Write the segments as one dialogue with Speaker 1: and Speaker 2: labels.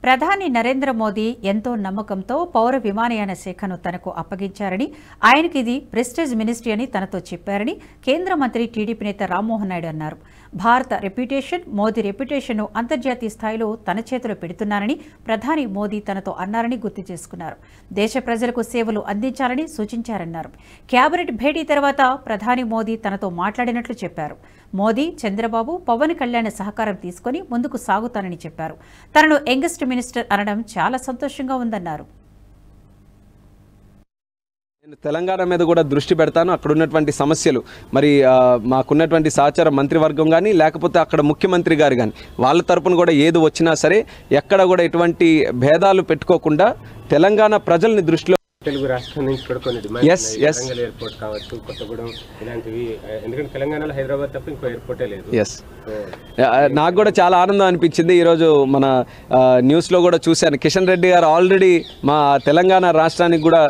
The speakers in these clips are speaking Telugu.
Speaker 1: ప్రధాని నరేంద్ర మోదీ ఎంతో నమ్మకంతో పౌర విమానయాన శాఖను తనకు అప్పగించారని, ఆయనకి ఇది ప్రెస్టీజ్ మినిస్ట్రీ అని తనతో చెప్పారని కేంద్ర మంత్రి టీడీపీ నేత రామ్మోహన్ నాయుడు అన్నారు. భారత రెప్యుటేషన్, మోదీ రెప్యుటేషన్ను అంతర్జాతీయ స్థాయిలో తన చేతిలో పెడుతున్నారని ప్రధాని మోదీ తనతో అన్నారని గుర్తు చేసుకున్నారు. దేశ ప్రజలకు సేవలు అందించాలని సూచించారన్నారు. కేబినెట్ భేటీ తర్వాత ప్రధాని మోదీ తనతో మాట్లాడినట్లు చెప్పారు. మోదీ, చంద్రబాబు, పవన్ కళ్యాణ్ సహకారం తీసుకుని ముందుకు సాగుతానని చెప్పారు. తనను యంగెస్ట్ మినిస్టర్ అనడం చాలా సంతోషంగా ఉందన్నారు.
Speaker 2: నేను తెలంగాణ మీద కూడా దృష్టి పెడతాను. అక్కడ ఉన్నటువంటి సమస్యలు మరి మాకున్నటువంటి సహచార మంత్రివర్గం కానీ లేకపోతే అక్కడ ముఖ్యమంత్రి గారు కానీ వాళ్ళ తరపున కూడా ఏది వచ్చినా సరే ఎక్కడ కూడా ఎటువంటి భేదాలు పెట్టుకోకుండా తెలంగాణ ప్రజల్ని దృష్టిలో
Speaker 3: తెలుగు రాష్ట్రం నుంచి కూడా కొన్ని డిమాండ్స్ వరంగల్ ఎయిర్పోర్ట్ కావచ్చు, కొత్తగూడెం ఇలాంటివి. ఎందుకంటే తెలంగాణలో హైదరాబాద్ తప్ప ఇంకో ఎయిర్పోర్టే లేదు.
Speaker 2: నాకు కూడా చాలా ఆనందం అనిపించింది. ఈరోజు మన న్యూస్లో కూడా చూశాను, కిషన్ రెడ్డి గారు ఆల్రెడీ మా తెలంగాణ రాష్ట్రానికి కూడా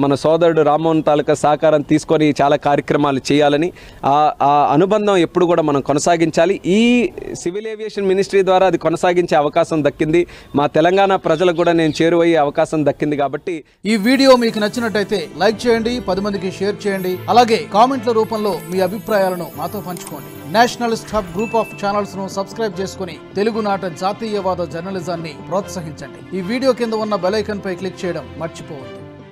Speaker 2: మన సోదరుడు రామ్మోహన్ తాలూకా సహకారం తీసుకొని చాలా కార్యక్రమాలు చేయాలని, ఆ అనుబంధం ఎప్పుడు కూడా మనం కొనసాగించాలి. ఈ సివిల్ ఏవియేషన్ మినిస్ట్రీ ద్వారా అది కొనసాగించే అవకాశం దక్కింది. మా తెలంగాణ ప్రజలకు కూడా నేను చేరువయ్యే అవకాశం దక్కింది. కాబట్టి
Speaker 4: ఈ వీడియో మీకు నచ్చినట్టయితే లైక్ చేయండి, 10 మందికి షేర్ చేయండి. అలాగే కామెంట్ల రూపంలో మీ అభిప్రాయాలను మాతో పంచుకోండి. Nationalist hub group of channels ను సబ్స్క్రైబ్ చేసుకుని తెలుగునాట జాతీయవాద జర్నలిజాన్ని ప్రోత్సహించండి. ఈ వీడియో కింద ఉన్న బెల్ ఐకాన్ పై క్లిక్ చేయడం మర్చిపోవద్దు.